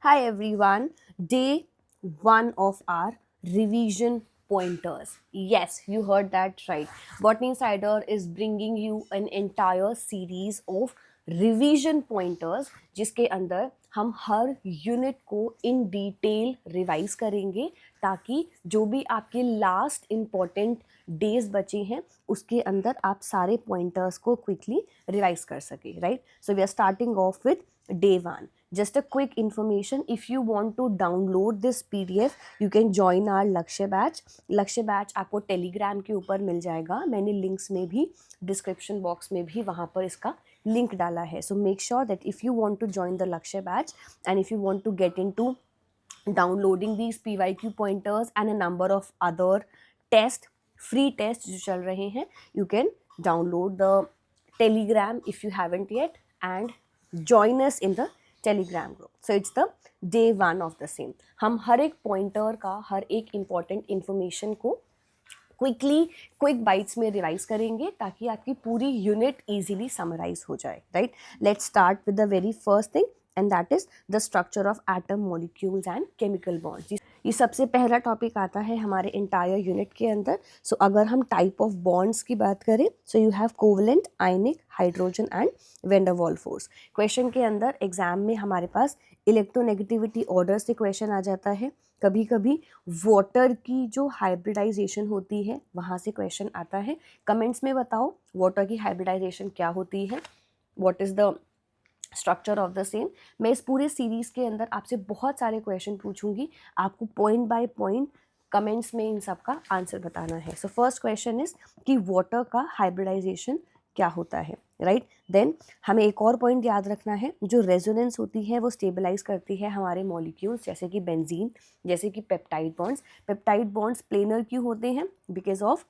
Hi everyone, day 1 of our revision pointers. Yes, you heard that right. Botany Insider is bringing you an entire series of revision pointers जिसके अंदर हम हर unit को in detail revise करेंगे ताकि जो भी आपके लास्ट इम्पॉर्टेंट डेज बचे हैं उसके अंदर आप सारे पॉइंटर्स को क्विकली रिवाइज कर सके, right? So we are starting off with day 1. Just a quick information, if you want to download this PDF you can join our Lakshya batch आपको टेलीग्राम के ऊपर मिल जाएगा. मैंने लिंक्स में भी डिस्क्रिप्शन बॉक्स में भी वहाँ पर इसका लिंक डाला है. So make sure that if you want to join the Lakshya batch and if you want to get into downloading these PYQ pointers and a number of other free tests जो चल रहे हैं, you can download the Telegram if you haven't yet and join us in the Telegram group. So it's the day 1 of the same. हम हर एक pointer का हर एक important information को quick bytes में रिवाइज करेंगे ताकि आपकी पूरी यूनिट इजीली समराइज हो जाए, right? Let's start with the very first thing and that is the structure of atom, molecules and chemical bonds. ये सबसे पहला टॉपिक आता है हमारे इंटायर यूनिट के अंदर. सो अगर हम टाइप ऑफ बॉन्ड्स की बात करें, so you have covalent, ionic, hydrogen and van der Waals force. Question के अंदर एग्जाम में हमारे पास इलेक्ट्रोनेगेटिविटी ऑर्डर से क्वेश्चन आ जाता है. कभी कभी वाटर की जो हाइब्रिडाइजेशन होती है वहाँ से क्वेश्चन आता है. कमेंट्स में बताओ वाटर की हाइब्रिडाइजेशन क्या होती है, what is the structure of the same. मैं इस पूरे सीरीज़ के अंदर आपसे बहुत सारे क्वेश्चन पूछूंगी, आपको पॉइंट बाय पॉइंट कमेंट्स में इन सब का आंसर बताना है. सो फर्स्ट क्वेश्चन इज कि वाटर का हाइब्रिडाइजेशन क्या होता है, राइट? देन हमें एक और पॉइंट याद रखना है, जो रेजोनेंस होती है वो स्टेबलाइज करती है हमारे मॉलिक्यूल्स, जैसे कि बेंजीन, जैसे कि peptide bonds. Peptide bonds planar क्यों होते हैं? Because of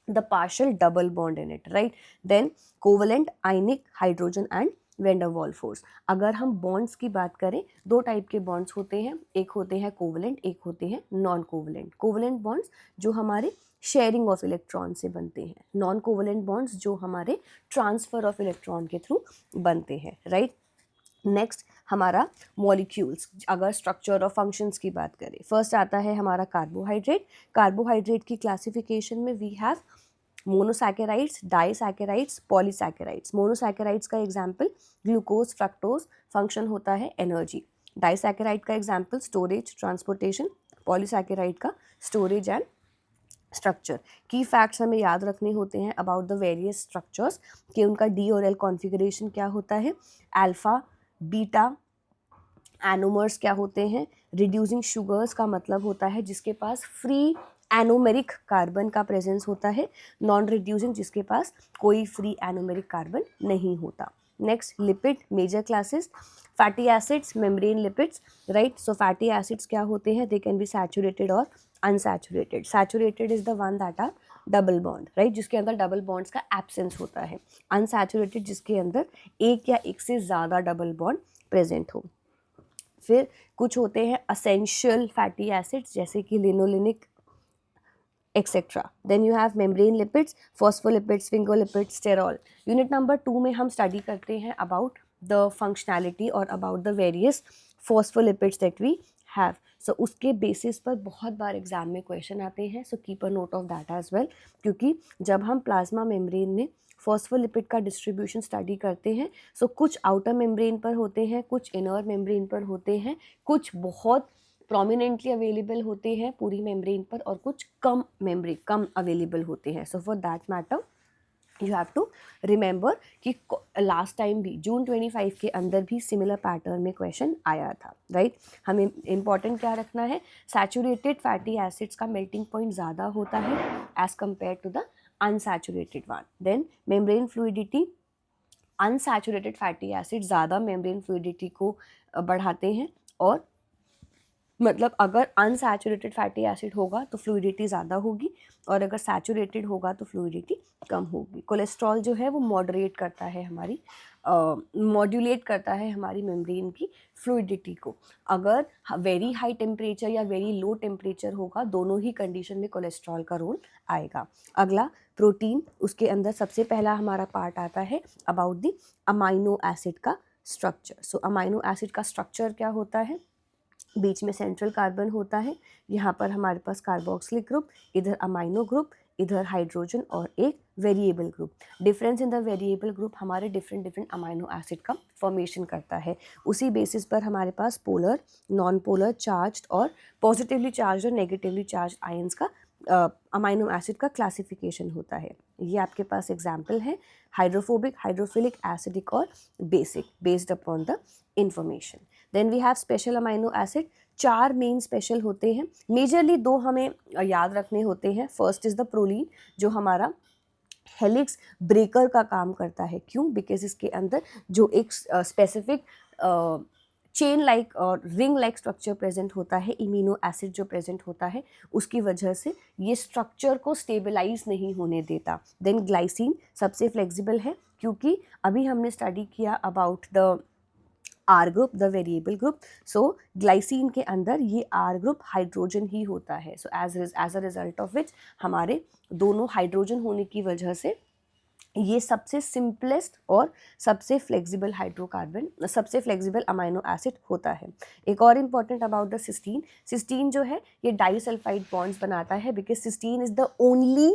the partial double bond in it, right? Then covalent, ionic, hydrogen and van der Waals force. अगर हम बॉन्ड्स की बात करें, दो टाइप के बॉन्ड्स होते हैं, एक होते हैं कोवलेंट, एक होते हैं नॉन कोवलेंट. कोवलेंट बॉन्ड्स जो हमारे शेयरिंग ऑफ इलेक्ट्रॉन से बनते हैं, नॉन कोवलेंट बॉन्ड्स जो हमारे ट्रांसफर ऑफ इलेक्ट्रॉन के थ्रू बनते हैं, राइट? नेक्स्ट हमारा मॉलिक्यूल्स, अगर स्ट्रक्चर और फंक्शंस की बात करें, फर्स्ट आता है हमारा कार्बोहाइड्रेट. कार्बोहाइड्रेट की क्लासिफिकेशन में we have monosaccharides, disaccharides, polysaccharides. Monosaccharides का एग्जाम्पल ग्लूकोज, फ्रक्टोज, फंक्शन होता है एनर्जी. डाइसैकेराइड का एग्जाम्पल स्टोरेज, ट्रांसपोर्टेशन. पॉलीसैकेराइड का storage and structure. Key facts हमें याद रखने होते हैं अबाउट द वेरियस स्ट्रक्चर्स कि उनका डी और एल कॉन्फ़िगरेशन क्या होता है, अल्फा, बीटा, एनोमर्स क्या होते हैं. रिड्यूसिंग शुगर्स का मतलब होता है जिसके पास फ्री एनोमेरिक कार्बन का प्रेजेंस होता है. नॉन रिड्यूसिंग जिसके पास कोई फ्री एनोमेरिक कार्बन नहीं होता. Next lipid, major classes. Fatty acids, membrane lipids, right? So fatty acids क्या होते हैं? दे कैन बी सैचुरेटेड और unsaturated. Saturated is the one that are double bond, right? जिसके अंदर डबल बॉन्ड्स का absence होता है. अनसैचुरेटेड जिसके अंदर एक या एक से ज़्यादा डबल बॉन्ड प्रेजेंट हो. फिर कुछ होते हैं असेंशियल फैटी एसिड्स जैसे कि linolenic etcetera. Then you have membrane lipids, phospholipids, sphingolipids, sterol. Unit number 2 में हम स्टडी करते हैं अबाउट द फंक्शनैलिटी और about the various phospholipids that we have. So उसके बेसिस पर बहुत बार एग्जाम में क्वेश्चन आते हैं. So keep a note of that as well, क्योंकि जब हम प्लाज्मा मेम्ब्रेन में फॉस्फोलिपिड का डिस्ट्रीब्यूशन स्टडी करते हैं, सो कुछ आउटर मेम्ब्रेन पर होते हैं, कुछ इनर मेम्ब्रेन पर होते हैं, कुछ बहुत प्रोमिनेंटली अवेलेबल होते हैं पूरी मेम्ब्रेन पर और कुछ कम अवेलेबल होते हैं. So for that matter you have to remember कि लास्ट टाइम भी जून 25 के अंदर भी सिमिलर पैटर्न में क्वेश्चन आया था, राइट? हमें इम्पॉर्टेंट क्या रखना है, सैचुरेटेड फैटी एसिड्स का मेल्टिंग पॉइंट ज़्यादा होता है as compared to the unsaturated one. Then membrane fluidity, unsaturated fatty acid ज़्यादा मेम्ब्रेन फ्लूइडिटी को बढ़ाते हैं, और मतलब अगर अनसैचुरेटेड फैटी एसिड होगा तो फ्लूइडिटी ज़्यादा होगी और अगर सैचुरेटेड होगा तो फ्लूइडिटी कम होगी. कोलेस्ट्रॉल जो है वो मॉडरेट करता है हमारी मॉड्यूलेट करता है हमारी मेम्ब्रेन की फ्लूइडिटी को. अगर वेरी हाई टेम्परेचर या वेरी लो टेम्परेचर होगा, दोनों ही कंडीशन में कोलेस्ट्रॉल का रोल आएगा. अगला प्रोटीन, उसके अंदर सबसे पहला हमारा पार्ट आता है अबाउट द अमाइनो एसिड का स्ट्रक्चर. सो अमाइनो एसिड का स्ट्रक्चर क्या होता है? बीच में सेंट्रल कार्बन होता है, यहाँ पर हमारे पास कार्बोक्सिलिक ग्रुप, इधर अमाइनो ग्रुप, इधर हाइड्रोजन और एक variable group. Difference in the variable group हमारे डिफरेंट डिफरेंट अमाइनो एसिड का फॉर्मेशन करता है। उसी बेसिस पर हमारे पास पोलर, नॉन पोलर, चार्ज्ड और पॉजिटिवली चार्ज और नेगेटिवली चार्ज आयंस का अमाइनो एसिड का क्लासिफिकेशन होता है। ये आपके पास एग्जाम्पल है, हाइड्रोफोबिक, हाइड्रोफिलिक, एसिडिक और basic, based upon the information. Then we have special amino acid. 4 main special होते हैं, मेजरली 2 हमें याद रखने होते हैं। फर्स्ट इज द प्रोलीन, जो हमारा हेलिक्स ब्रेकर का काम करता है। क्यों? बिकॉज इसके अंदर जो एक स्पेसिफिक चेन लाइक और रिंग लाइक स्ट्रक्चर प्रेजेंट होता है, इम्यूनो एसिड जो प्रेजेंट होता है, उसकी वजह से ये स्ट्रक्चर को स्टेबलाइज नहीं होने देता। देन ग्लाइसिन सबसे फ्लेक्सिबल है, क्योंकि अभी हमने स्टडी किया about the R group, the variable group. So glycine के अंदर ये आर ग्रुप हाइड्रोजन ही होता है। So as a result of which हमारे दोनों हाइड्रोजन होने की वजह से ये सबसे सिंपलेस्ट और सबसे फ्लेक्सिबल हाइड्रोकार्बन, सबसे फ्लेक्सिबल अमाइनो एसिड होता है। एक और important about the cysteine, cysteine जो है ये डाइसल्फाइड बॉन्ड्स बनाता है, because cysteine is the only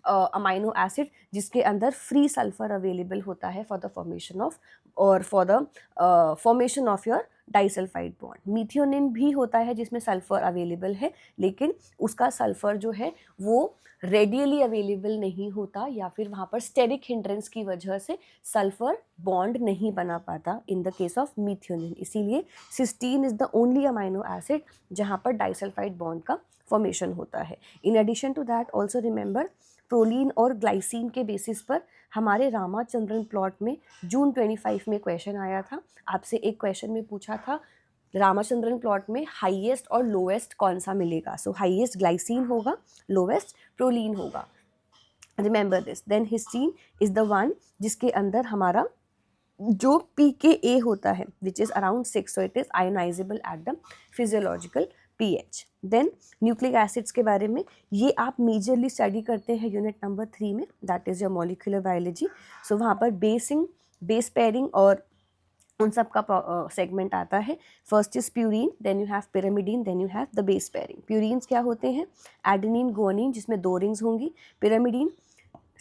amino acid जिसके अंदर फ्री सल्फर अवेलेबल होता है फॉर द फॉर्मेशन ऑफ और for the formation of your disulphide bond. Methionine भी होता है जिसमें सल्फर अवेलेबल है, लेकिन उसका सल्फर जो है वो रेडियली अवेलेबल नहीं होता, या फिर वहाँ पर स्टेरिक हिंड्रेंस की वजह से सल्फर बॉन्ड नहीं बना पाता in the case of methionine. इसीलिए cysteine is the only amino acid जहाँ पर डाइसल्फाइड बॉन्ड का फॉर्मेशन होता है। In addition to that also remember, proline और ग्लाइसिन के बेसिस पर हमारे रामाचंद्रन प्लॉट में जून 25 में क्वेश्चन आया था। आपसे एक क्वेश्चन में पूछा था रामाचंद्रन प्लॉट में हाईएस्ट और लोएस्ट कौन सा मिलेगा। सो हाईएस्ट ग्लाइसिन होगा, लोएस्ट प्रोलीन होगा। Remember this. Then histidine is the one जिसके अंदर हमारा जो pKa होता है which is around 6, so it is ionizable at the physiological pH। Then nucleic acids के बारे में ये आप मेजरली स्टडी करते हैं यूनिट नंबर 3 में, that is your molecular biology. So वहाँ पर बेसिंग, बेस पेयरिंग और उन सब का सेगमेंट आता है। First is purine, then you have pyrimidine, then you have the base pairing. Purines क्या होते हैं? एडेनिन, गुआनिन जिसमें 2 रिंग्स होंगी। Pyrimidine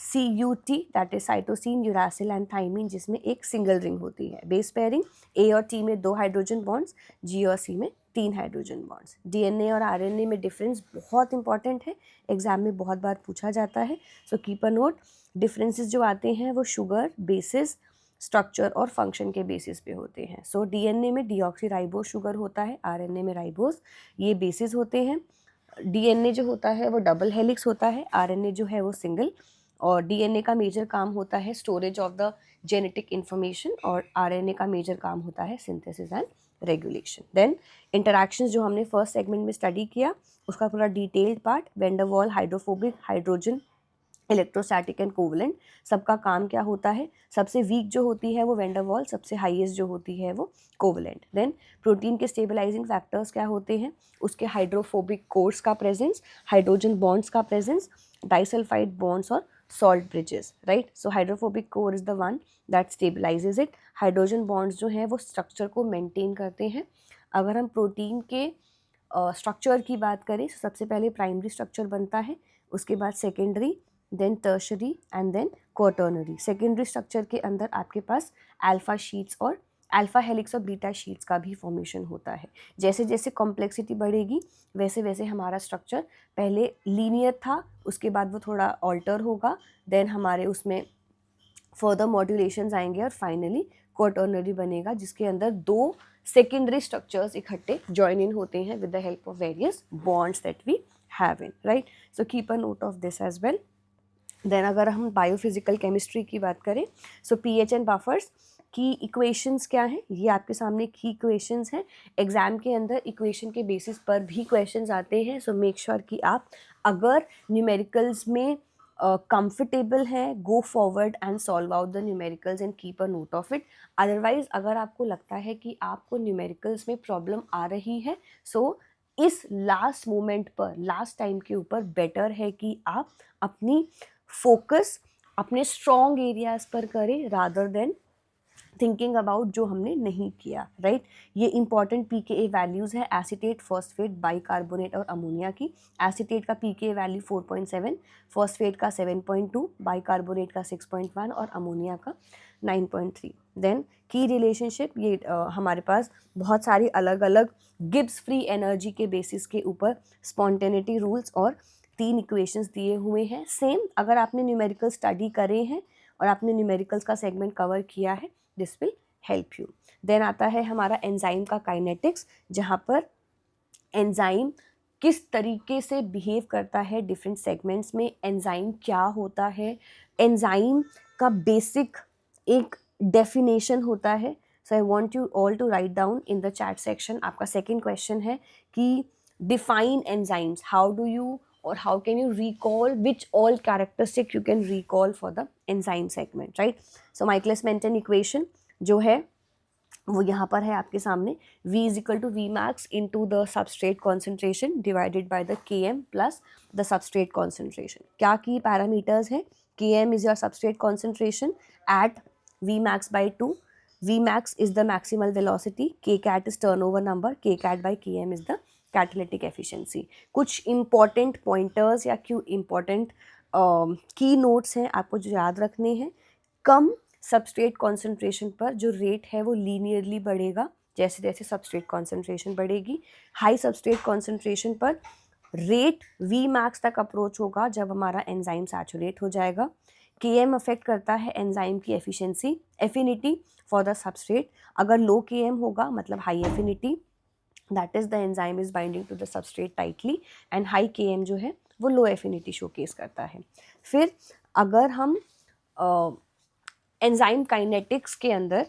CUT that is cytosine, uracil and thymine जिसमें एक सिंगल रिंग होती है। बेस पेयरिंग A और T में 2 हाइड्रोजन बॉन्ड्स, G और C में 3 हाइड्रोजन बॉन्ड्स। DNA और RNA में डिफरेंस बहुत इंपॉर्टेंट है, एग्जाम में बहुत बार पूछा जाता है। So keep a note, differences जो आते हैं वो शुगर, बेसिस, स्ट्रक्चर और फंक्शन के बेसिस पे होते हैं। सो DNA में डीऑक्सीराइबोस शुगर होता है, RNA में राइबोस, ये बेसिस होते हैं। DNA जो होता है वो डबल हेलिक्स होता है, RNA जो है वो सिंगल। और DNA का मेजर काम होता है storage of the genetic information, और RNA का मेजर काम होता है synthesis and regulation. Then interactions जो हमने फर्स्ट सेगमेंट में स्टडी किया उसका पूरा डिटेल्ड पार्ट, वैन डर वाल, hydrophobic, hydrogen, electrostatic and covalent, सबका काम क्या होता है। सबसे वीक जो होती है वो वैन डर वाल, सबसे हाईएस्ट जो होती है वो कोवलेंट। देन प्रोटीन के स्टेबलाइजिंग फैक्टर्स क्या होते हैं, उसके हाइड्रोफोबिक कोर्स का प्रेजेंस, हाइड्रोजन बॉन्ड्स का प्रेजेंस, डाइसल्फाइड बॉन्ड्स और salt bridges, right. So hydrophobic core is the one that stabilises it. Hydrogen bonds जो हैं वो स्ट्रक्चर को मेंटेन करते हैं। अगर हम प्रोटीन के स्ट्रक्चर की बात करें, सबसे पहले प्राइमरी स्ट्रक्चर बनता है, उसके बाद secondary, then tertiary and then quaternary. Secondary structure के अंदर आपके पास अल्फा शीट्स और अल्फा हेलिक्स और बीटा शीट्स का भी फॉर्मेशन होता है। जैसे जैसे कॉम्प्लेक्सिटी बढ़ेगी वैसे वैसे हमारा स्ट्रक्चर पहले लीनियर था, उसके बाद वो थोड़ा ऑल्टर होगा, देन हमारे उसमें फर्दर मॉड्यूलेशंस आएंगे और फाइनली क्वाटर्नरी बनेगा, जिसके अंदर 2 सेकेंडरी स्ट्रक्चर्स इकट्ठे ज्वाइन इन होते हैं with the help of various bonds that we have in, right. So keep a note of this as well. Then अगर हम बायोफिजिकल केमिस्ट्री की बात करें, सो पीएच एंड बफर्स की इक्वेशंस क्या हैं, ये आपके सामने की इक्वेशंस हैं। एग्जाम के अंदर इक्वेशन के बेसिस पर भी क्वेश्चंस आते हैं। सो मेक श्योर कि आप अगर न्यूमेरिकल्स में कंफर्टेबल है, go forward and solve out the numericals and keep a note of it. Otherwise अगर आपको लगता है कि आपको न्यूमेरिकल्स में प्रॉब्लम आ रही है, सो इस लास्ट मोमेंट पर, लास्ट टाइम के ऊपर बेटर है कि आप अपनी फोकस अपने स्ट्रॉन्ग एरियाज पर करें रादर देन थिंकिंग अबाउट जो हमने नहीं किया, राइट। ये इंपॉर्टेंट पीकेए वैल्यूज़ है एसीटेट, फॉस्फेट, बाइकार्बोनेट और अमोनिया की। एसीटेट का पीकेए वैल्यू 4.7, फॉस्फेट का 7.2, बाइकार्बोनेट का 6.1 और अमोनिया का 9.3। देन की रिलेशनशिप, ये हमारे पास बहुत सारी अलग अलग गिब्स फ्री एनर्जी के बेसिस के ऊपर स्पॉन्टेनिटी रूल्स और 3 इक्वेशंस दिए हुए हैं। सेम अगर आपने न्यूमेरिकल स्टडी करे हैं और आपने न्यूमेरिकल्स का सेगमेंट कवर किया है, this will help you. Then आता है हमारा एंजाइम का काइनेटिक्स, जहाँ पर एंजाइम किस तरीके से बिहेव करता है डिफरेंट सेगमेंट्स में, एंजाइम क्या होता है, एंजाइम का बेसिक एक डेफिनेशन होता है। So I want you all to write down in the chat section. आपका सेकंड क्वेश्चन है कि define enzymes, how do you और how can you recall which all characteristic you can recall for the enzyme segment, right. So Michaelis Menten equation जो है वो यहाँ पर है आपके सामने, V is equal to V max into the substrate concentration divided by the Km plus the substrate concentration. क्या की पैरामीटर्स हैं? Km is your substrate concentration eight V max by 2, V max is the maximal velocity, K cat is turnover number, K cat by Km is the catalytic efficiency। कुछ important pointers या क्यों important की notes हैं आपको जो याद रखने हैं। कम सबस्ट्रेट कॉन्सेंट्रेशन पर जो रेट है वो लीनियरली बढ़ेगा जैसे जैसे सबस्ट्रेट कॉन्सेंट्रेशन बढ़ेगी। हाई सबस्ट्रेट कॉन्सेंट्रेशन पर रेट वी मैक्स तक अप्रोच होगा जब हमारा एंजाइम सैचुरेट हो जाएगा। Km अफेक्ट करता है एंजाइम की efficiency, affinity for the substrate. अगर लो Km होगा मतलब high affinity, that is the enzyme is binding to the substrate tightly, and high Km जो है वो लो एफिनिटी शोकेस करता है। फिर अगर हम एंजाइम काइनेटिक्स के अंदर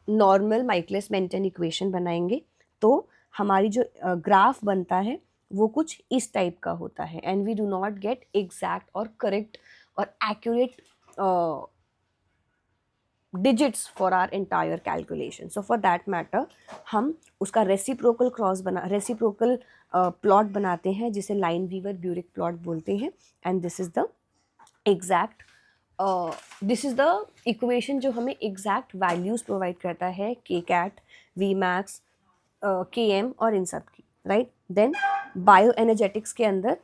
नॉर्मल माइकलिस मेंटन इक्वेशन बनाएंगे तो हमारी जो ग्राफ बनता है वो कुछ इस टाइप का होता है, and we do not get exact और करेक्ट और accurate digits for our entire calculation. So for that matter हम उसका रेसिप्रोकल प्लॉट बनाते हैं जिसे लाइन वीवर ब्यूरिक प्लॉट बोलते हैं, and this is the exact this is the equation जो हमें एग्जैक्ट वैल्यूज प्रोवाइड करता है के कैट, वी मैक्स, के एम और इन सब की, राइट। देन बायो एनर्जेटिक्स के अंदर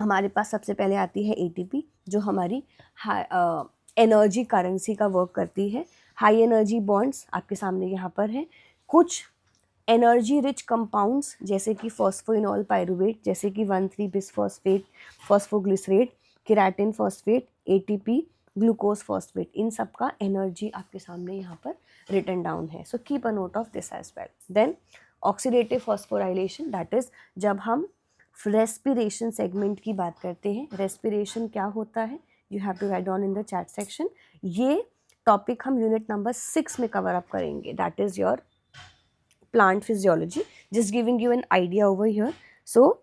हमारे पास सबसे पहले आती है एटीपी जो हमारी एनर्जी करेंसी का वर्क करती है। हाई एनर्जी बॉन्ड्स आपके सामने यहाँ पर हैं। कुछ एनर्जी रिच कंपाउंड्स जैसे कि फॉस्फोइनॉल पायरुवेट, जैसे कि 1,3-बिसफॉस्फेट, phosphoglycerate, creatine phosphate, ATP, glucose phosphate, इन सब का एनर्जी आपके सामने यहाँ पर रिटन डाउन है। So keep a note of this as well. Then oxidative phosphorylation, that is जब हम रेस्पिरेशन सेगमेंट की बात करते हैं। रेस्पिरेशन क्या होता है, you have to write down in the chat section. ये टॉपिक हम यूनिट नंबर 6 में कवर अप करेंगे, that is your plant physiology, just giving you an idea over here. So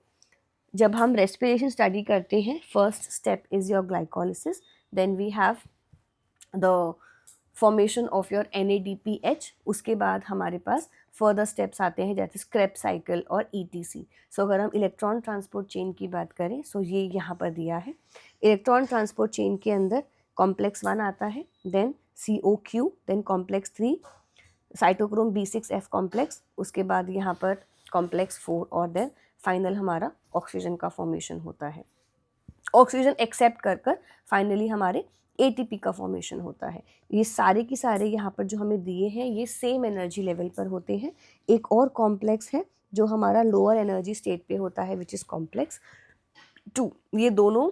जब हम रेस्पिरेशन स्टडी करते हैं, first step is your glycolysis, then we have the formation of your NADPH। उसके बाद हमारे पास further steps आते हैं जैसे स्क्रैप साइकिल और ETC। सो अगर हम इलेक्ट्रॉन ट्रांसपोर्ट चेन की बात करें, सो ये यहाँ पर दिया है। इलेक्ट्रॉन ट्रांसपोर्ट चेन के अंदर कॉम्प्लेक्स 1 आता है, then COQ, then complex 3 cytochrome B6F complex, उसके बाद यहाँ पर कॉम्प्लेक्स 4 और देन फाइनल हमारा ऑक्सीजन का फॉर्मेशन होता है। ऑक्सीजन एक्सेप्ट कर कर फाइनली हमारे ATP का फॉर्मेशन होता है। ये सारे की सारे यहाँ पर जो हमें दिए हैं ये सेम एनर्जी लेवल पर होते हैं। एक और कॉम्प्लेक्स है जो हमारा लोअर एनर्जी स्टेट पे होता है विच इज़ कॉम्प्लेक्स 2। ये दोनों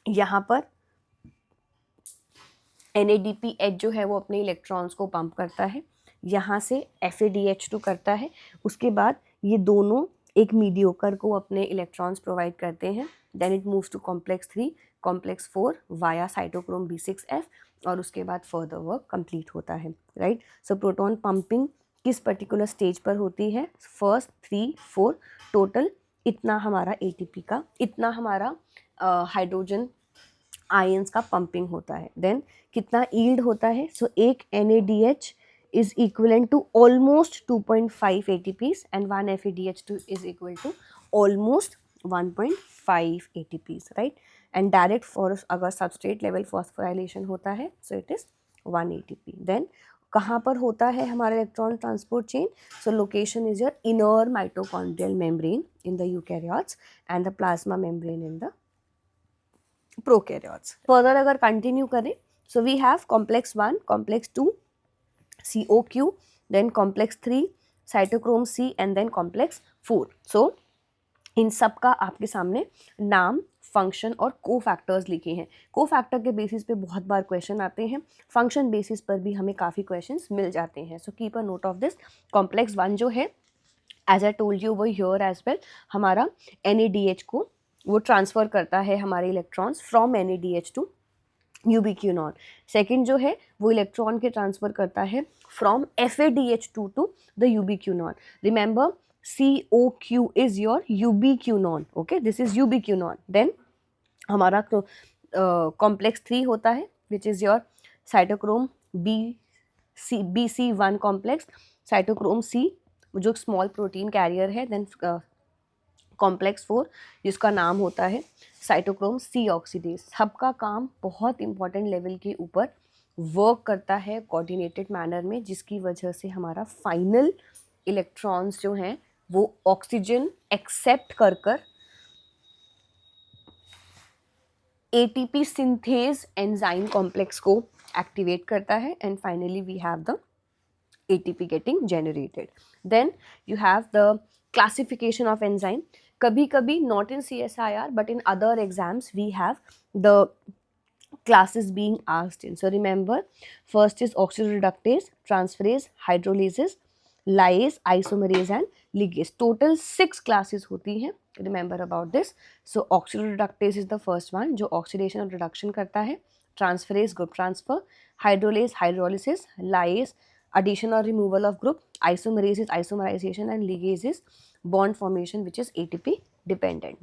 यहाँ पर NADPH जो है वो अपने इलेक्ट्रॉन्स को पंप करता है, यहाँ से FADH2 करता है, उसके बाद ये दोनों एक मीडियोकर को अपने इलेक्ट्रॉन्स प्रोवाइड करते हैं। Then it moves to complex 3, complex 4 via cytochrome B6F और उसके बाद फर्दर वर्क कंप्लीट होता है, राइट। सो प्रोटॉन पंपिंग किस पर्टिकुलर स्टेज पर होती है, फर्स्ट 3, 4 टोटल इतना हमारा ATP का, इतना हमारा हाइड्रोजन आयंस का पंपिंग होता है। देन कितना ईल्ड होता है, सो एक NADH is equivalent to almost 2.5 ATPs and 1 FADH2 is equal to almost 1.5 ATPs, right? And direct for अगर substrate level phosphorylation होता है so it is 1 ATP. Then कहाँ पर होता है हमारा electron transport chain? So location is your inner mitochondrial membrane in the eukaryotes and the plasma membrane in the prokaryotes. Further अगर continue करें, so we have complex 1, complex 2 COQ, then complex 3 cytochrome C and then complex 4. So इन सब का आपके सामने नाम, function और को factors लिखे हैं. को फैक्टर के बेसिस पे बहुत बार क्वेश्चन आते हैं, फंक्शन बेसिस पर भी हमें काफ़ी क्वेश्चंस मिल जाते हैं. So keep a note of this. Complex 1 जो है, एज आई टोल्ड यू, वो हियर एज वेल हमारा NADH को वो ट्रांसफ़र करता है हमारे electrons from NADH to ubiquinone. Second जो है वो इलेक्ट्रॉन के ट्रांसफ़र करता है from FADH2 to the ubiquinone. Remember COQ is your ubiquinone. Okay, this is ubiquinone. Then हमारा कॉम्प्लेक्स 3 होता है which is your cytochrome BC1 complex, cytochrome C जो स्मॉल प्रोटीन कैरियर है. देन कॉम्प्लेक्स 4 जिसका नाम होता है साइटोक्रोम C ऑक्सीडेज. सबका काम बहुत इंपॉर्टेंट लेवल के ऊपर वर्क करता है कोऑर्डिनेटेड मैनर में, जिसकी वजह से हमारा फाइनल इलेक्ट्रॉन्स जो हैं वो ऑक्सीजन एक्सेप्ट कर कर ATP सिंथेज एंजाइम कॉम्प्लेक्स को एक्टिवेट करता है and finally we have the ATP getting generated. Then you have the classification of enzyme. कभी कभी not in CSIR but in other exams we have the classes being asked in. So remember, first is oxidoreductase, transferase, hydrolases, lyase, isomerase and ligase. Total 6 classes होती हैं. Remember about this. So oxidoreductase is the first one जो oxidation और reduction करता है. Transferase group transfer, hydrolase hydrolysis, lyase addition or removal of group, isomerase is isomerization and ligase is bond formation which is ATP dependent.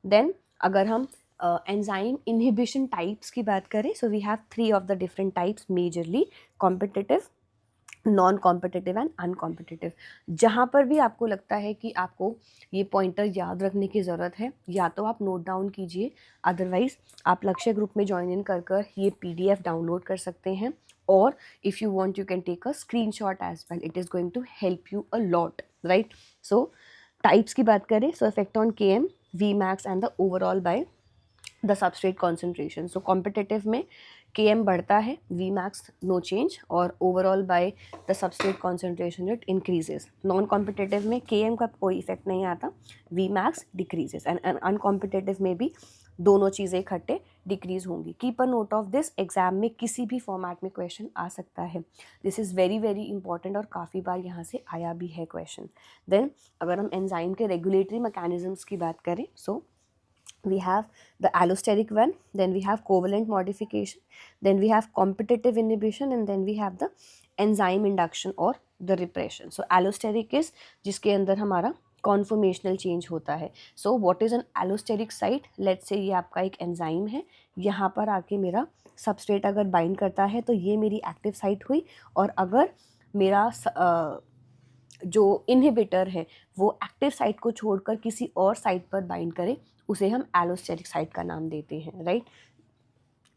Then अगर हम enzyme inhibition types की बात करें, so we have 3 of the different types majorly: competitive, non competitive and uncompetitive. जहाँ पर भी आपको लगता है कि आपको ये पॉइंटर याद रखने की ज़रूरत है, या तो आप नोट डाउन कीजिए, अदरवाइज आप लक्ष्य ग्रुप में ज्वाइन इन कर कर ये PDF डाउनलोड कर सकते हैं, और if you want you can take a screenshot as well. It is going to help you a lot, right. So types की बात करें, so effect on KM, Vmax and the overall by the substrate concentration. So competitive में KM बढ़ता है, Vmax no change, और overall by the substrate concentration it increases. Non competitive में KM का कोई इफेक्ट नहीं आता, Vmax डिक्रीजेज, एंड अनकॉम्पिटिटिव में भी दोनों चीज़ें इकट्ठे डिक्रीज होंगी. Keep a note of this. Exam में किसी भी फॉर्मेट में क्वेश्चन आ सकता है. This is very very important और काफ़ी बार यहाँ से आया भी है क्वेश्चन. देन अगर हम एंजाइम के रेगुलेटरी मैकेनिज्म्स की बात करें, सो we have the allosteric one, then we have covalent modification, then we have competitive inhibition, and then we have the enzyme induction or the repression. So allosteric is जिसके अंदर हमारा conformational change होता है. So what is an allosteric site? Let's say ये आपका एक enzyme है, यहाँ पर आके मेरा substrate अगर bind करता है तो ये मेरी active site हुई, और अगर मेरा जो इनहिबिटर है वो एक्टिव साइट को छोड़कर किसी और साइट पर बाइंड करे, उसे हम एलोस्टेरिक साइट का नाम देते हैं, right.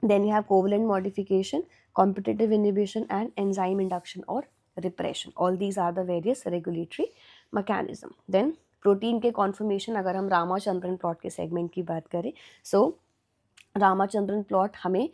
Then you have covalent modification, competitive inhibition and enzyme induction और repression. All these are the various regulatory mechanism. Then protein के कॉन्फर्मेशन, अगर हम रामाचंद्रन प्लॉट के सेगमेंट की बात करें, सो रामाचंद्रन प्लॉट हमें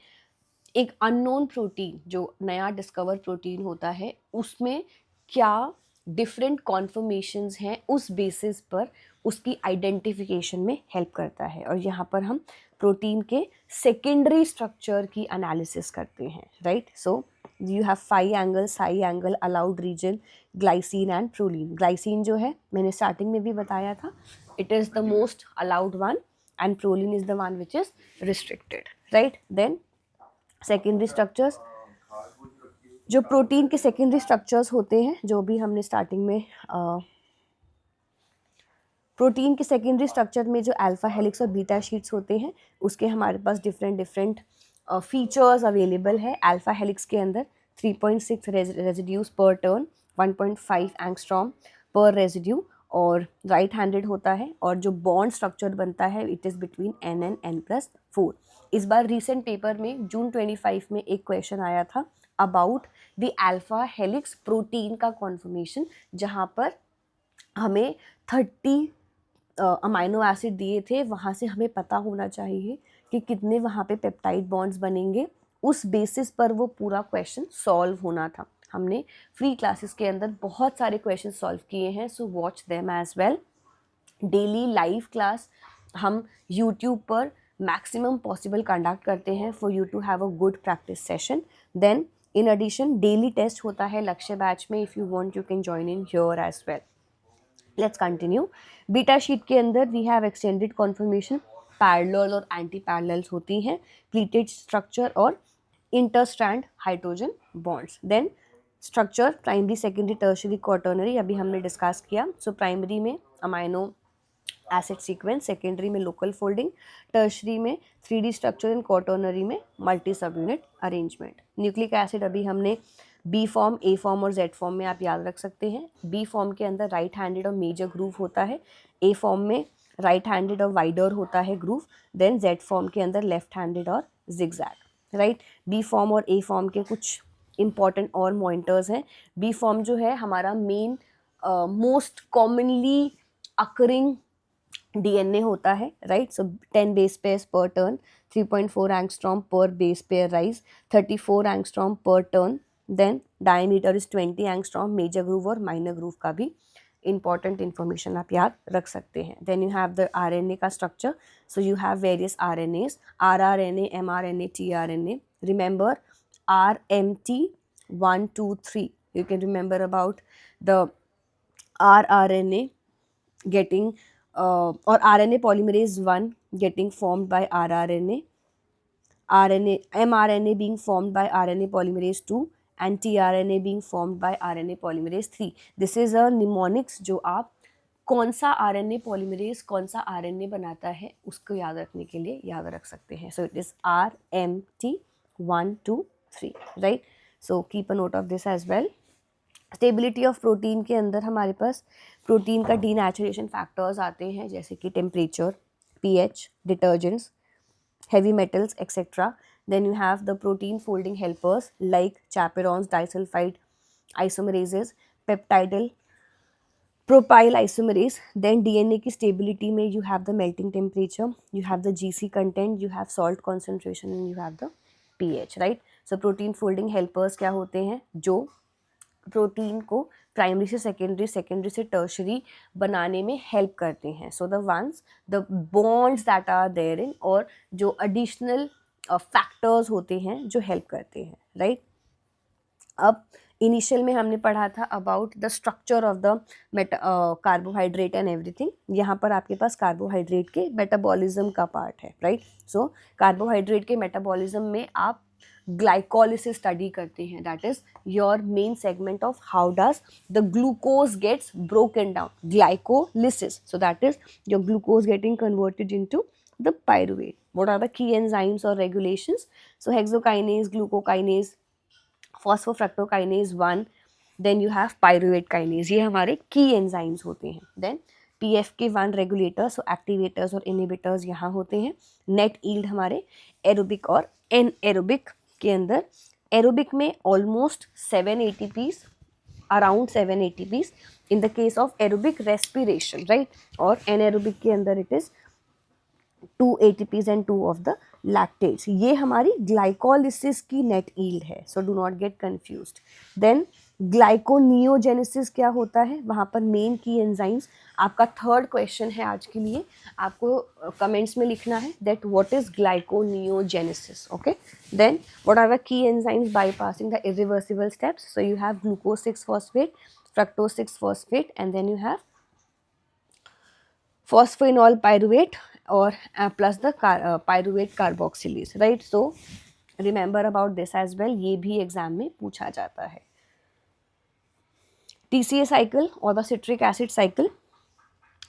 एक अननोन प्रोटीन, जो नया डिस्कवर प्रोटीन होता है, उसमें क्या डिफरेंट कॉन्फर्मेशंस हैं उस बेसिस पर उसकी आइडेंटिफिकेशन में हेल्प करता है. और यहाँ पर हम प्रोटीन के सेकेंडरी स्ट्रक्चर की एनालिसिस करते हैं, right. So you have 5 angle, psi angle, allowed region, glycine and proline. Glycine जो है मैंने स्टार्टिंग में भी बताया था, it is the most allowed one, and proline is the one which is restricted, right. Then secondary structures, जो protein के secondary structures होते हैं, जो भी हमने स्टार्टिंग में प्रोटीन के सेकेंडरी स्ट्रक्चर में जो अल्फा हेलिक्स और बीटा शीट्स होते हैं, उसके हमारे पास डिफरेंट फीचर्स अवेलेबल है. अल्फा हेलिक्स के अंदर 3.6 रेजिड्यूज पर टर्न, 1.5 एंगस्ट्रॉम पर रेजिड्यू, और राइट हैंडेड होता है, और जो बॉन्ड स्ट्रक्चर बनता है it is between N and N+4. इस बार रिसेंट पेपर में जून 25 में एक क्वेश्चन आया था about the alpha helix protein का कॉन्फर्मेशन, जहाँ पर हमें 30 अमाइनो एसिड दिए थे, वहाँ से हमें पता होना चाहिए कि कितने वहाँ पे पेप्टाइड बॉन्ड्स बनेंगे, उस बेसिस पर वो पूरा क्वेश्चन सॉल्व होना था। हमने फ्री क्लासेस के अंदर बहुत सारे क्वेश्चन सॉल्व किए हैं, so watch them as well. Daily live class हम यूट्यूब पर मैक्सिमम पॉसिबल कंडक्ट करते हैं for you to have a good practice session. Then in addition daily test होता है लक्ष्य बैच में, if you want you can join in here as well. Let's continue. Beta sheet के अंदर we have extended conformation, parallel और anti parallels होती हैं, pleated structure और interstrand hydrogen bonds. Then structure primary, secondary, tertiary, quaternary अभी हमने discuss किया। So primary में अमाइनो एसिड सीक्वेंस, सेकेंडरी में लोकल फोल्डिंग, टर्शरी में 3D स्ट्रक्चर एंड क्वाटर्नरी में multi sub unit arrangement. Nucleic acid अभी हमने बी फॉर्म, ए फॉर्म और जेड फॉर्म में आप याद रख सकते हैं। बी फॉर्म के अंदर राइट हैंडेड और मेजर ग्रूव होता है, ए फॉर्म में राइट हैंडेड और वाइडर होता है ग्रूव, देन जेड फॉर्म के अंदर लेफ्ट हैंडेड और जिगजैग, राइट। बी फॉर्म और ए फॉर्म के कुछ इंपॉर्टेंट और पॉइंटर्स हैं। बी फॉर्म जो है हमारा main most commonly occurring DNA होता है, राइट। सो 10 बेस पेयर्स पर टर्न, 3.4 एंगस्ट्रॉम पर बेस पेयर राइज, 34 एंगस्ट्रॉम पर turn. Then diameter is 20 angstrom, major groove और माइनर ग्रूव का भी इंपॉर्टेंट इन्फॉर्मेशन आप याद रख सकते हैं। Then you have the RNA का structure, so you have various RNAs, RRNA, mRNA, tRNA. Remember RMT 1 2 3, you can remember about the rRNA getting or RNA polymerase 1 getting formed by rRNA, mRNA being formed by RNA polymerase 2 and tRNA being formed by RNA polymerase 3. This is a mnemonics जो आप कौन सा RNA polymerase कौन सा RNA बनाता है उसको याद रखने के लिए याद रख सकते हैं. So it is RMT 1 2 3, right? So keep a note of this as well. Stability of protein के अंदर हमारे पास प्रोटीन का डीनेचुरेशन फैक्टर्स आते हैं, जैसे कि temperature, pH, detergents, heavy metals, etc. Then you have the protein folding helpers like chaperones, disulfide isomerases, peptidal propyl isomerase. Then DNA की stability में you have the melting temperature, you have the GC content, you have salt concentration and you have the pH, right? So protein folding helpers क्या होते हैं, जो protein को primary से secondary, secondary से tertiary बनाने में हेल्प करते हैं. So the ones the bonds that are there in, और जो एडिशनल फैक्टर्स होते हैं जो हेल्प करते हैं, राइट. अब इनिशियल में हमने पढ़ा था about the structure of the carbohydrate and everything. यहाँ पर आपके पास कार्बोहाइड्रेट के मेटाबॉलिज्म का पार्ट है, राइट. सो कार्बोहाइड्रेट के मेटाबॉलिज्म में आप ग्लाइकोलिसिस स्टडी करते हैं. That is your main segment of how does the glucose gets broken down, glycolysis. So that is your glucose getting converted into the pyruvate. What are the key enzymes or regulations? So hexokinase, glucokinase, phosphofructokinase 1, then you have pyruvate kinase. ये हमारे key enzymes होते हैं. Then PFK1 regulators, so activators और inhibitors यहाँ होते हैं. Net yield हमारे aerobic और anaerobic के अंदर. Aerobic में almost 7 ATPs, around 7 ATPs in the case of aerobic respiration, right? और anaerobic के अंदर it is 2 ATPs and 2 of the lactates. ये हमारी ग्लाइकोलिसिस की नेट यील्ड है, so do not get confused. Then gluconeogenesis क्या होता है, वहाँ पर मेन की एंजाइम्स. आपका थर्ड क्वेश्चन है आज के लिए, आपको कमेंट्स में लिखना है that what is gluconeogenesis. Okay, then what are the key enzymes bypassing the irreversible steps. So you have glucose 6 phosphate, fructose 6 phosphate and then you have phosphoenol pyruvate or plus the pyruvate carboxylase, right? So remember about this as well. ये भी exam में पूछा जाता है. TCA cycle और the citric acid cycle.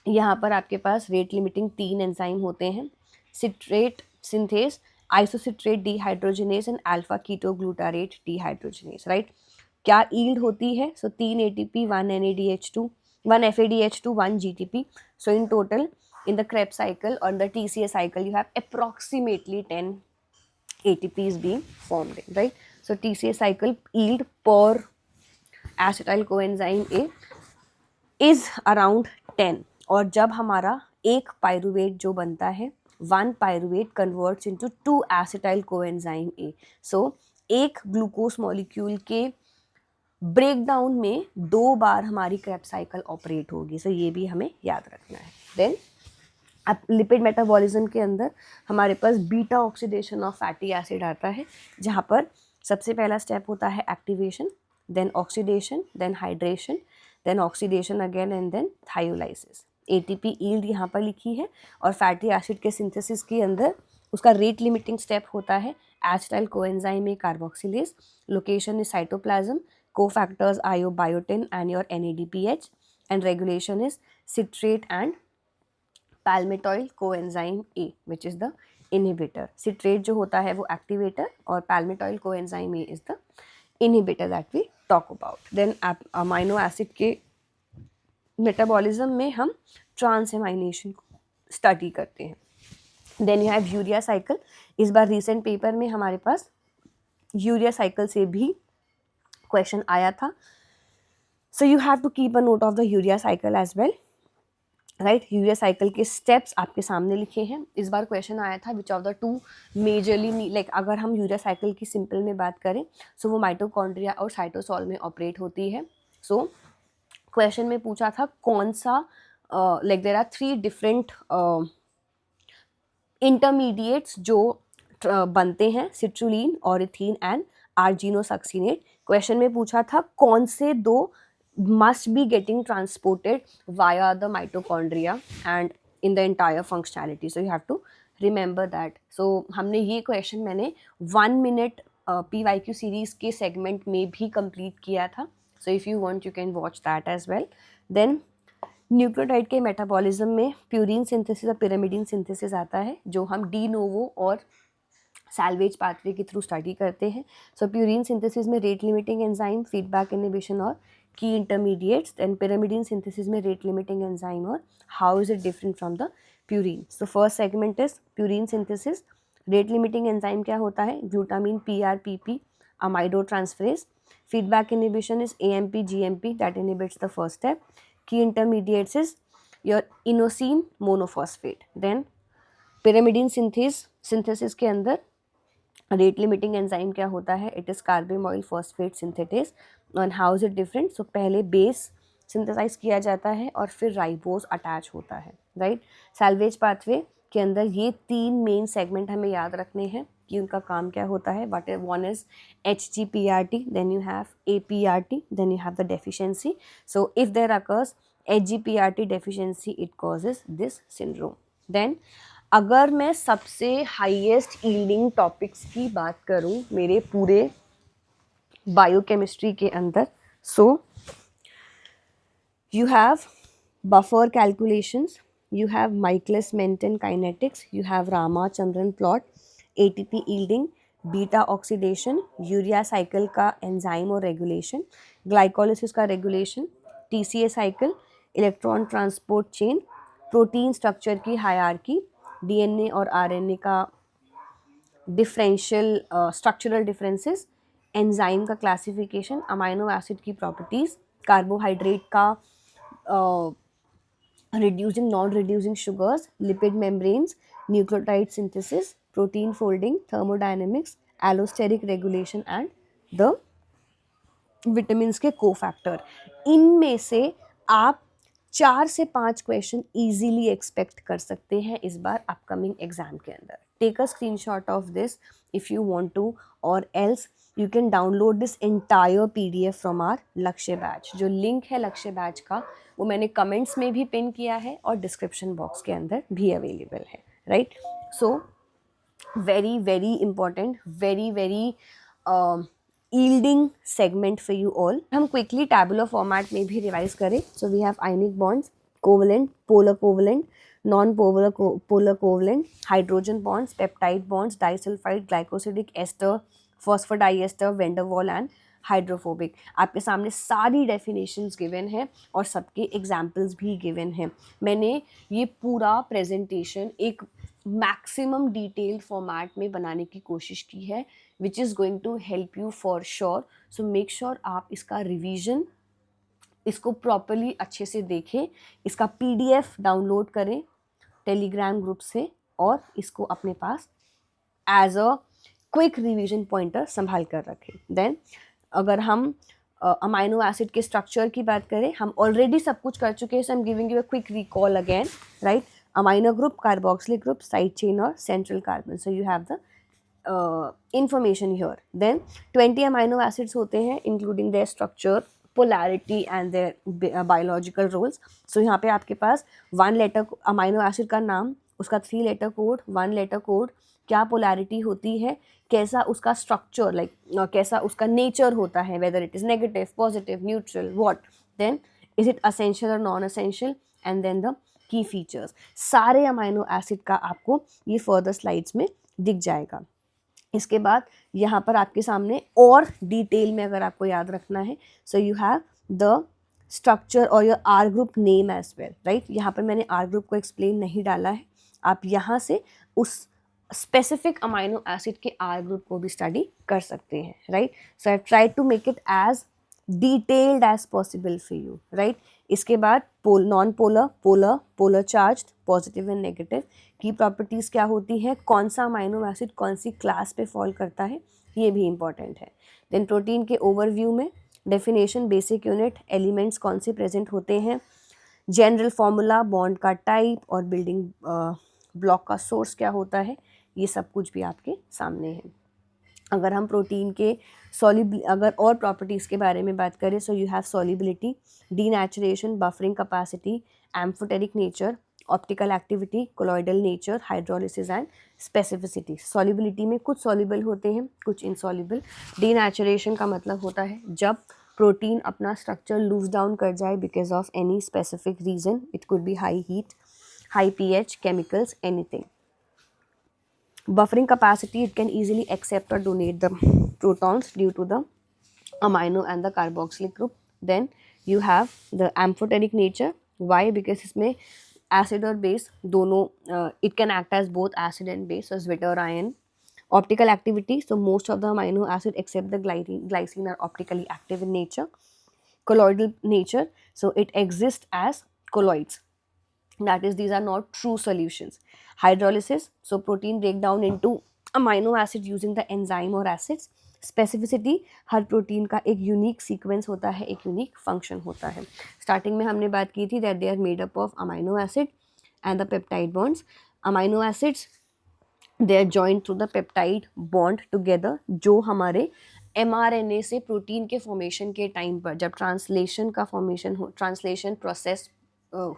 यहाँ पर आपके पास रेट लिमिटिंग 3 एंजाइम होते हैं, citrate synthase, isocitrate dehydrogenase and alpha ketoglutarate dehydrogenase, right. क्या यील्ड होती है? सो 3 ATP, 1 NADH2, 1 FADH2, 1 GTP. So in total, in the Krebs cycle or the TCA cycle, you have approximately 10 ATPs being formed, right? So So TCA cycle yield per acetyl coenzyme A is around 10. और जब हमारा एक pyruvate जो बनता है, 1 pyruvate converts into 2 acetyl coenzyme A. So एक glucose molecule के breakdown में 2 बार हमारी क्रेब्स साइकिल ऑपरेट होगी. सो ये भी हमें याद रखना है. देन अब लिपिड मेटाबॉलिज्म के अंदर हमारे पास beta oxidation of fatty acid आता है, जहाँ पर सबसे पहला स्टेप होता है activation, then oxidation, then hydration, then oxidation again and then thiolysis. ATP yield यहाँ पर लिखी है. और फैटी एसिड के सिंथेसिस के अंदर उसका रेट लिमिटिंग स्टेप होता है acetyl coenzyme A carboxylase. Location is cytoplasm. Cofactors iobiotin and your NADPH, and regulation is citrate and palmitoyl coenzyme A, which is the inhibitor. Citrate जो होता है वो activator और palmitoyl coenzyme A is the inhibitor that we talk about. Then amino acid के metabolism में हम transamination study करते हैं. Then you have urea cycle. इस बार रिसेंट पेपर में हमारे पास यूरिया साइकिल से भी क्वेश्चन आया था. So you have to keep a note of the urea cycle as well, right. Urea cycle के स्टेप्स आपके सामने लिखे हैं. इस बार क्वेश्चन आया था which of the two majorly, like अगर हम यूरिया साइकिल की सिंपल में बात करें सो वो माइटोकॉन्ड्रिया और साइटोसॉल में ऑपरेट होती है. सो क्वेश्चन में पूछा था कौन सा, like there are 3 different intermediates जो बनते हैं, citrulline, ornithine and argininosuccinate. Question में पूछा था कौन से 2 must be getting transported via the mitochondria and in the entire functionality. So you have to remember that. So हमने ये क्वेश्चन मैंने 1 minute PYQ सीरीज के सेगमेंट में भी कंप्लीट किया था. So if you want you can watch that as well. Then nucleotide के metabolism में प्यूरिन सिंथेसिस और पिरामिडिन सिंथेसिस आता है, जो हम डी नोवो और सैल्वेज पाथवे के थ्रू स्टडी करते हैं. सो प्यूरिन सिंथेसिस में rate limiting enzyme, feedback inhibition और की इंटरमीडिएट्स. देन पिरामिडिन सिंथेसिस में रेट लिमिटिंग एंजाइम और how is it different from the purine. So first segment is purine synthesis. Rate limiting enzyme क्या होता है? Glutamine PRPP amido transferase. Feedback inhibition is AMP GMP that inhibits the first step. Key intermediates is your inosine monophosphate. Then pyrimidine synthesis के अंदर rate limiting enzyme क्या होता है? It is carbamoyl phosphate synthetase. And how is it different? So पहले base synthesise किया जाता है और फिर राइबोस अटैच होता है, राइट. सैल्वेज पाथवे के अंदर ये 3 मेन सेगमेंट हमें याद रखने हैं कि उनका काम क्या होता है. But one is HGPRT, then you have APRT, then you have the deficiency. So if there occurs HGPRT deficiency it causes this syndrome. देन अगर मैं सबसे हाईएस्ट यील्डिंग टॉपिक्स की बात करूं मेरे पूरे बायोकेमिस्ट्री के अंदर, सो you have buffer calculations, you have Michaelis-Menten kinetics, you have Ramachandran plot, ATP yielding, beta oxidation, urea cycle का एंजाइम और रेगुलेशन, ग्लाइकोलिसिस का regulation, TCA cycle, electron transport chain, protein structure की हायरार्की, DNA और RNA का differential structural differences, enzyme का classification, amino acid की properties, carbohydrate का reducing non-reducing sugars, lipid membranes, nucleotide synthesis, protein folding, thermodynamics, allosteric regulation and the vitamins के cofactor. इनमें से आप 4 से 5 क्वेश्चन easily expect कर सकते हैं इस बार upcoming एग्जाम के अंदर. Take a screenshot of this if you want to, or else you can download this entire PDF from our लक्ष्य बैच. जो लिंक है लक्ष्य बैच का वो मैंने कमेंट्स में भी पिन किया है और डिस्क्रिप्शन बॉक्स के अंदर भी अवेलेबल है, right. So very very important, very very yielding segment for you all. हम क्विकली टैबुलर फॉर्मेट में भी रिवाइज करें. So we have ionic bonds, covalent, polar covalent, non polar covalent, hydrogen bonds, peptide bonds, disulphide, glycosidic ester, phosphodiester, van der Waals and hydrophobic. आपके सामने सारी definitions given है और सबके एग्जाम्पल्स भी गिवन हैं. मैंने ये पूरा प्रेजेंटेशन एक मैक्सिमम डिटेल फॉर्मेट में बनाने की कोशिश की है, which is going to help you for sure. So make sure आप इसका रिवीजन, इसको प्रॉपरली अच्छे से देखें, इसका पीडीएफ डाउनलोड करें टेलीग्राम ग्रुप से और इसको अपने पास as a quick revision pointer संभाल कर रखें. देन अगर हम अमाइनो एसिड के स्ट्रक्चर की बात करें, हम ऑलरेडी सब कुछ कर चुके हैं. So I am giving you a quick recall again, right. Amino group, carboxylic group, side chain और central carbon. So you have the information here. Then 20 amino acids होते हैं including their structure, polarity and their biological roles. So यहाँ पे आपके पास 1 letter amino acid का नाम, उसका 3 letter code, 1 letter code, क्या polarity होती है, कैसा उसका structure, like कैसा उसका nature होता है, whether it is negative, positive, neutral, what, then is it essential or non-essential, and then the key features. सारे amino acid का आपको ये further slides में दिख जाएगा. इसके बाद यहाँ पर आपके सामने और डिटेल में अगर आपको याद रखना है, so you have the structure और your R group name as well, right. यहाँ पर मैंने आर ग्रुप को एक्सप्लेन नहीं डाला है, आप यहाँ से उस स्पेसिफिक अमाइनो एसिड के आर ग्रुप को भी स्टडी कर सकते हैं, right. So I try to make it as detailed as possible for you, right. इसके बाद non polar, polar, polar charge, positive and negative की प्रॉपर्टीज़ क्या होती है, कौन सा अमाइनो एसिड कौन सी क्लास पे फॉल करता है, ये भी इंपॉर्टेंट है. देन प्रोटीन के ओवरव्यू में डेफिनेशन, बेसिक यूनिट, एलिमेंट्स कौन से प्रेजेंट होते हैं, जनरल फार्मूला, बॉन्ड का टाइप और बिल्डिंग ब्लॉक का सोर्स क्या होता है, ये सब कुछ भी आपके सामने है. अगर हम प्रोटीन के अगर और प्रॉपर्टीज़ के बारे में बात करें, so you have solubility, denaturation, buffering capacity, amphoteric nature, optical activity, colloidal nature, hydrolysis and specificity. Solubility में कुछ सॉल्युबल होते हैं, कुछ इनसॉल्युबल. डीनेचुरेशन का मतलब होता है जब प्रोटीन अपना स्ट्रक्चर लूज डाउन कर जाए because of any specific region. It could be high heat, high pH, chemicals, anything. Buffering capacity, it can easily accept or donate the protons due to the amino and the carboxylic group. Then you have the amphoteric nature. Why? Because इसमें acid और base दोनों it can act as both acid and base, so Zwitter ion. Optical activity, so most of the amino acid except the glycine are optically active in nature. Colloidal nature, so it exists as colloids, that is these are not true solutions. Hydrolysis, so protein break down into amino acid using the enzyme or acids. Specificity, her protein का एक unique sequence होता है, एक unique function होता है. Starting में हमने बात की थी that they are made up of amino acid and the peptide bonds. Amino acids they are joined through the peptide bond together, जो हमारे mRNA से प्रोटीन के फॉर्मेशन के टाइम पर, जब ट्रांसलेशन का फॉर्मेशन हो, ट्रांसलेशन प्रोसेस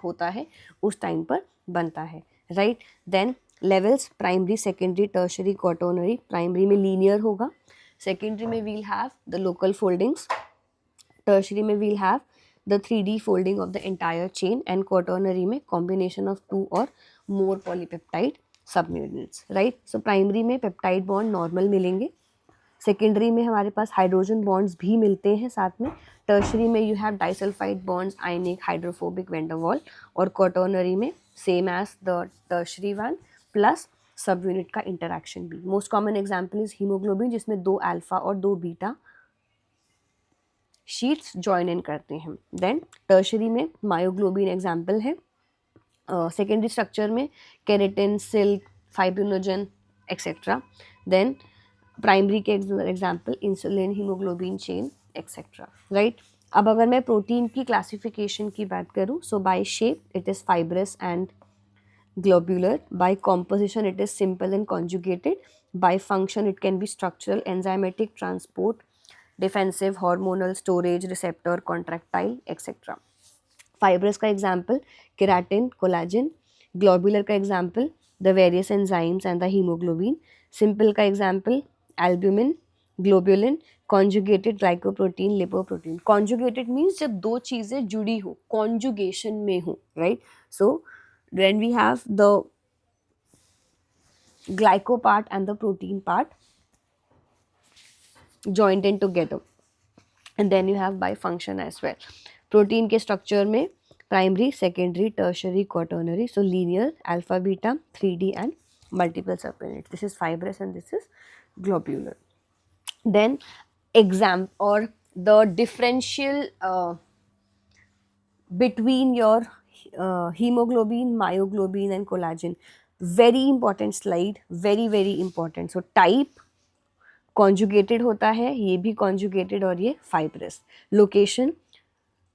होता है, उस टाइम पर बनता है, right. Then levels, primary, secondary, tertiary, quaternary. Primary में लीनियर होगा, सेकेंडरी में we'll have the local foldings, tertiary में we'll have the 3D folding of the entire chain, and quaternary में कॉम्बिनेशन ऑफ 2 और more polypeptide subunits, right. So primary में peptide bond normal मिलेंगे, secondary में हमारे पास hydrogen bonds भी मिलते हैं साथ में, टर्शरी में you have disulphide bonds, ionic, hydrophobic, van der Waals, और क्वाटर्नरी में same as the tertiary one plus sub unit का इंटरैक्शन भी. Most common example is haemoglobin, जिसमें 2 अल्फा और 2 बीटा शीट्स ज्वाइन इन करते हैं. देन टर्शरी में मायोग्लोबिन एग्जाम्पल है. सेकेंडरी स्ट्रक्चर में keratin, silk, fibrinogen etcetera. Then primary के example insulin, hemoglobin chain etcetera, right. अब अगर मैं प्रोटीन की क्लासिफिकेशन की बात करूँ, so by shape it is fibrous and globular, by composition it is simple and conjugated, by function it can be structural, enzymatic, transport, defensive, hormonal, storage, receptor, contractile etcetera. Fibrous का example keratin, collagen. Globular का example the various enzymes and the hemoglobin. Simple का example albumin, globulin. Conjugated glycoprotein, lipoprotein. Conjugated means जब दो चीज़ें जुड़ी हो, conjugation में हो, right. So when we have the glyco part and the protein part joined in together, and then you have by function as well. Protein के structure में primary, secondary, tertiary, quaternary, so linear, alpha, beta, 3D and multiple subunits. This is fibrous and this is globular. Then exam or the differential between your hemoglobin, myoglobin and collagen. Very important slide, very important. So type conjugated होता है, ये भी conjugated और ये fibrous. Location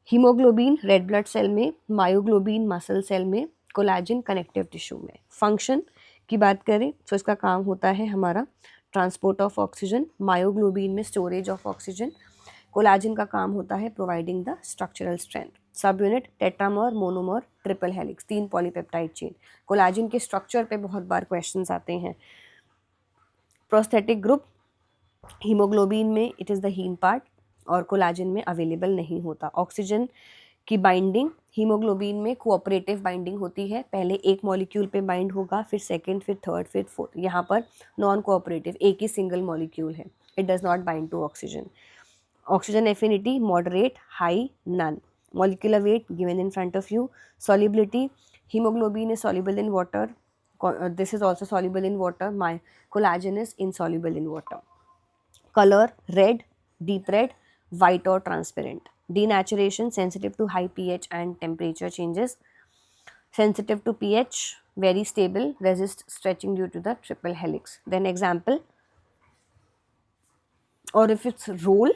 haemoglobin red blood cell में, myoglobin muscle cell में, collagen connective tissue में. Function की बात करें तो इसका काम होता है हमारा ट्रांसपोर्ट ऑफ ऑक्सीजन, मायोग्लोबिन में स्टोरेज ऑफ ऑक्सीजन, कोलाजिन का काम होता है providing the structural strength. Sub unit tetramer, monomer, triple helix, 3 polypeptide chain. Collagen के स्ट्रक्चर पे बहुत बार क्वेश्चंस आते हैं. प्रोस्थेटिक ग्रुप हीमोग्लोबिन में it is the haem part और कोलाजिन में अवेलेबल नहीं होता. ऑक्सीजन की बाइंडिंग हीमोग्लोबिन में कोऑपरेटिव बाइंडिंग होती है. पहले एक मॉलिक्यूल पे बाइंड होगा, फिर सेकंड, फिर थर्ड, फिर फोर्थ. यहाँ पर नॉन कोऑपरेटिव, एक ही सिंगल मॉलिक्यूल है. It does not bind to oxygen. Oxygen affinity moderate, high, none. Molecular weight given in front of you. Solubility hemoglobin is soluble in water. This is also soluble in water. My collagen is insoluble in water. Color red, deep red, white or transparent. Denaturation sensitive to high pH and temperature changes. Sensitive to pH, very stable, resist stretching due to the triple helix. Then example, or if it's roll,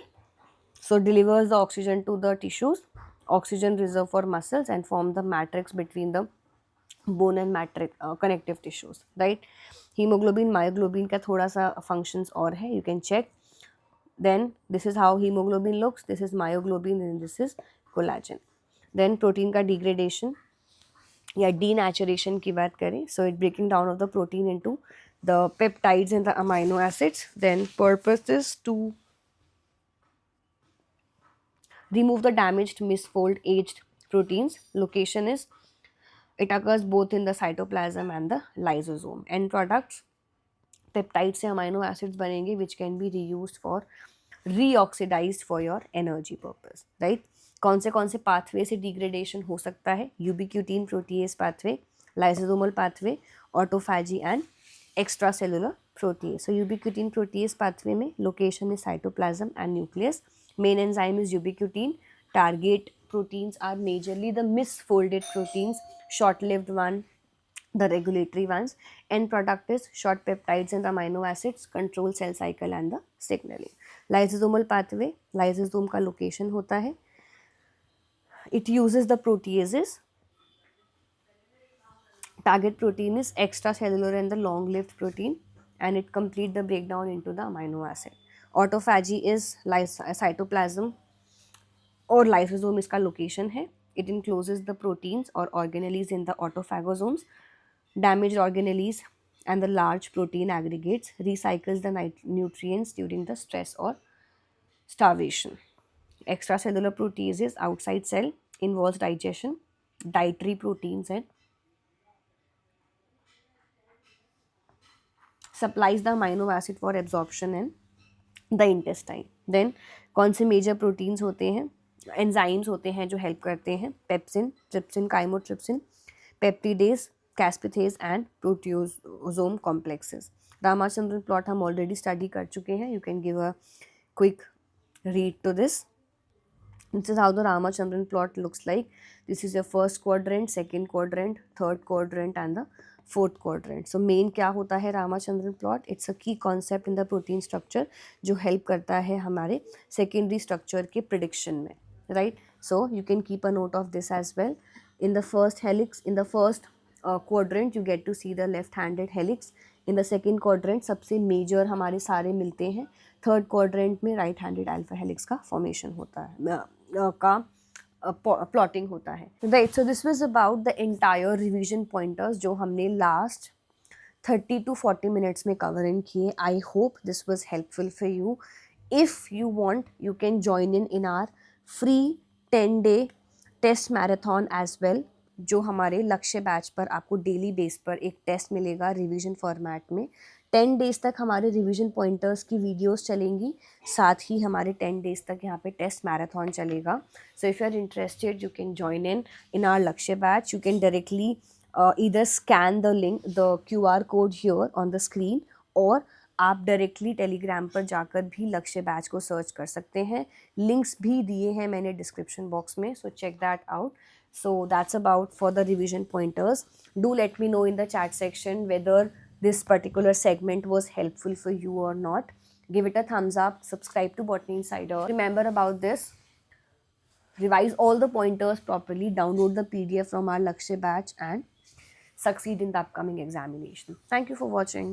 so delivers the oxygen to the tissues, oxygen reserve for muscles and form the matrix between the bone and matrix connective tissues, right? Hemoglobin, myoglobin का थोड़ा सा functions और है, you can check. Then this is how hemoglobin looks, this is myoglobin and this is collagen. Then protein का degradation या denaturation की बात करें, so it breaking down of the protein into the peptides and the amino acids. Then purpose is to remove the damaged, misfold, aged proteins. Location is it occurs both in the cytoplasm and the lysosome. End products peptides से amino acids बनेंगे which can be reused for reoxidized for your energy purpose, right? कौन से pathway से degradation हो सकता है? ubiquitin protease pathway, lysosomal pathway, autophagy and extracellular protease. So ubiquitin protease pathway में location is cytoplasm and nucleus. Main enzyme is ubiquitin. Target proteins are majorly the misfolded proteins, short-lived one, the regulatory ones. End product is short peptides and amino acids, control cell cycle and the signaling. Lysosomal pathway, lysosome का location होता है. It uses the proteases. Target protein is extracellular and the long-lived protein, and it complete the breakdown into the amino acid. Autophagy is cytoplasm और lysosome इसका location है. It encloses the proteins or organelles in the autophagosomes. Damaged organelles and the large protein aggregates recycles the nutrients during the stress or starvation. Extracellular proteases outside cell involves digestion, dietary proteins and supplies the amino acid for absorption in the intestine. Then कौन से major proteins होते हैं, enzymes होते हैं जो help करते हैं? Pepsin, trypsin, chymotrypsin, peptidase, caspase and proteasome complexes. Ramachandran plot हम ऑलरेडी स्टडी कर चुके हैं. You can give a quick read to this. This is how the Ramachandran plot looks like. This is your first quadrant, second quadrant, third quadrant and the fourth quadrant. So main क्या होता है Ramachandran plot? It's a key concept in the protein structure जो help करता है हमारे secondary structure के prediction में, right? So you can keep a note of this as well. In the first helix, in the first quadrant you get to see the left-handed helix. In the second quadrant सबसे major हमारे सारे मिलते हैं. Third quadrant में right handed alpha helix का formation होता है, का प्लॉटिंग होता है, right. So this was about the entire revision pointers जो हमने लास्ट 30 to 40 मिनट्स में कवर इन किए. I hope this was helpful for you. If you want you can join in our free 10-day test marathon as well, जो हमारे लक्ष्य batch पर आपको डेली बेस पर एक टेस्ट मिलेगा रिवीजन फॉर्मेट में. 10 days तक हमारे रिवीजन पॉइंटर्स की वीडियोस चलेंगी, साथ ही हमारे 10 days तक यहाँ पे टेस्ट मैराथन चलेगा. So if you are interested you can join in our Lakshya batch. You can directly either scan the link, the QR code here on the screen, और आप डायरेक्टली टेलीग्राम पर जाकर भी लक्ष्य बैच को सर्च कर सकते हैं. लिंक्स भी दिए हैं मैंने डिस्क्रिप्शन बॉक्स में, so check that out. So that's about for the revision pointers. Do let me know in the chat section whether this particular segment was helpful for you or not. Give it a thumbs up, subscribe to Botany Insider. Remember about this, revise all the pointers properly, download the PDF from our Lakshya batch and succeed in the upcoming examination. Thank you for watching.